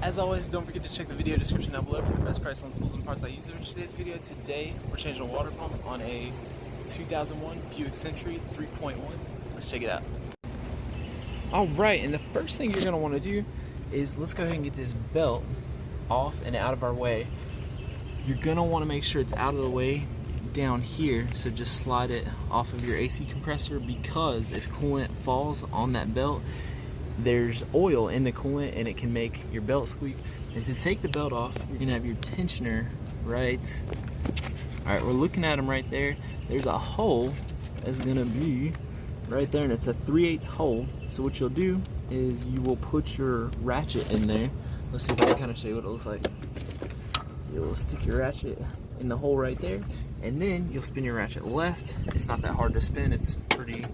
As always, don't forget to check the video description down below for the best price on tools and parts I use in today's video. Today, we're changing a water pump on a 2001 Buick Century 3.1. Let's check it out. Alright, and the first thing you're going to want to do is let's go ahead and get this belt off and out of our way. You're going to want to make sure it's out of the way down here, so just slide it off of your AC compressor, because if coolant falls on that belt, there's oil in the coolant and it can make your belt squeak. And to take the belt off, you're gonna have your tensioner right. Alright, we're looking at them right there. There's a hole that's gonna be right there, and it's a 3/8 hole. So what you'll do is you will put your ratchet in there. Let's see if I can kind of show you what it looks like. You'll stick your ratchet in the hole right there, and then you'll spin your ratchet left. It's not that hard to spin, it's pretty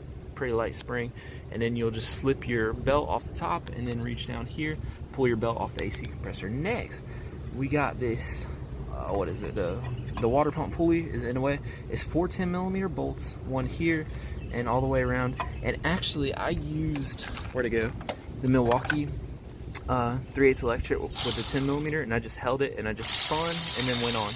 light spring, and then you'll just slip your belt off the top and then reach down here, pull your belt off the AC compressor. Next, we got this, what is it, the water pump pulley is in a way. It's 4 10mm bolts, one here and all the way around. And actually I used, where'd it go, the Milwaukee 3/8 electric with a 10mm, and I just held it and I just spun and then went on,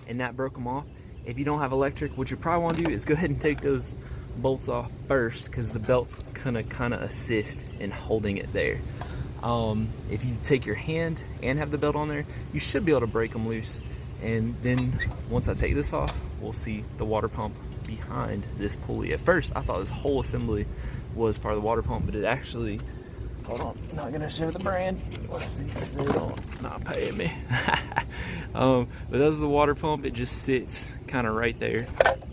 and that broke them off. If you don't have electric, what you probably want to do is go ahead and take those bolts off first, because the belt's gonna kind of assist in holding it there. If you take your hand and have the belt on there, you should be able to break them loose. And then once I take this off, we'll see the water pump behind this pulley. At first I thought this whole assembly was part of the water pump, but it actually, hold on, not gonna show the brand, let's see because they don't, not paying me. But that's the water pump. It just sits kind of right there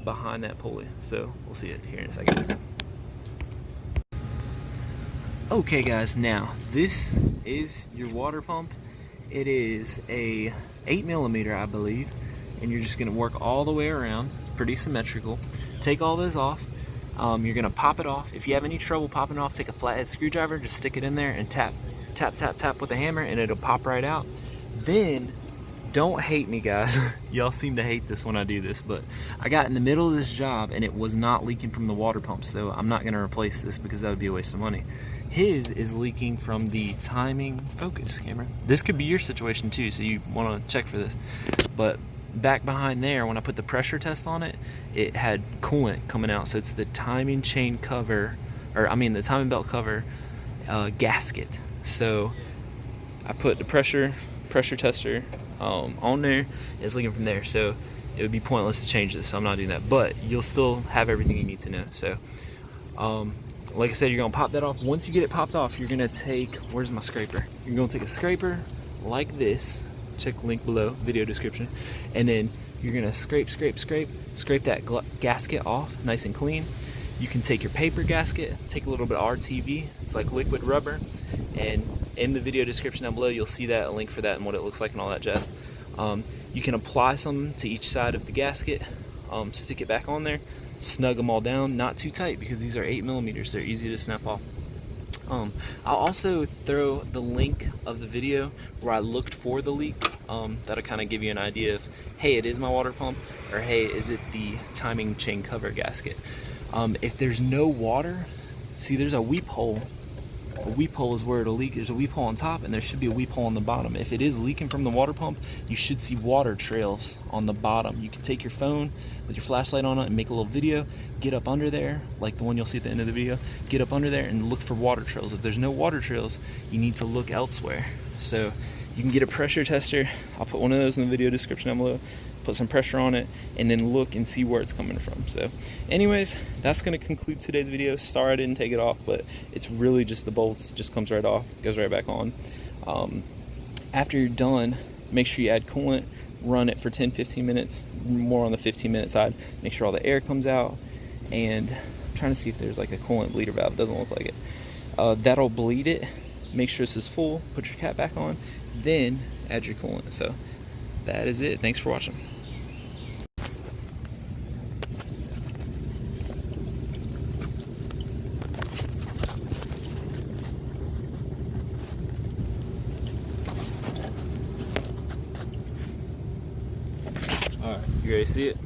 behind that pulley, so we'll see it here in a second. Okay guys, now this is your water pump. It is a 8mm, I believe, and you're just going to work all the way around. It's pretty symmetrical. Take all this off. You're going to pop it off. If you have any trouble popping it off, take a flathead screwdriver, just stick it in there and tap with a hammer, and it'll pop right out. Then, don't hate me guys, y'all seem to hate this when I do this, but I got in the middle of this job and it was not leaking from the water pump, so I'm not going to replace this because that would be a waste of money. His is leaking from the timing focus camera. This could be your situation too, so you want to check for this. But back behind there, when I put the pressure test on it, it had coolant coming out, so it's the timing chain cover, or I mean the timing belt cover gasket. So I put the pressure tester on there. It's leaking from there, so it would be pointless to change this, so I'm not doing that, but you'll still have everything you need to know. So like I said, you're gonna pop that off. Once you get it popped off, you're gonna take, where's my scraper, you're gonna take a scraper like this, check link below, video description, and then you're gonna scrape that gasket off nice and clean. You can take your paper gasket, take a little bit of RTV, it's like liquid rubber, and in the video description down below you'll see that, a link for that and what it looks like and all that jazz. You can apply some to each side of the gasket, stick it back on there, snug them all down, not too tight because these are 8mm, they're easy to snap off. I'll also throw the link of the video where I looked for the leak. That'll kind of give you an idea of, hey, it is my water pump, or hey, is it the timing chain cover gasket. If there's no water, see there's a weep hole. A weep hole is where it'll leak. There's a weep hole on top and there should be a weep hole on the bottom. If it is leaking from the water pump, you should see water trails on the bottom. You can take your phone with your flashlight on it and make a little video, get up under there, like the one you'll see at the end of the video, get up under there and look for water trails. If there's no water trails, you need to look elsewhere. So you can get a pressure tester. I'll put one of those in the video description down below. Put some pressure on it and then look and see where it's coming from. So anyways, that's going to conclude today's video. Sorry I didn't take it off, but it's really just the bolts, just comes right off, goes right back on. After you're done, make sure you add coolant, run it for 10-15 minutes, more on the 15-minute side, make sure all the air comes out, and I'm trying to see if there's like a coolant bleeder valve. It doesn't look like it. That'll bleed it. Make sure this is full, put your cap back on, then add your coolant. So that is it. Thanks for watching. Alright, you ready to see it?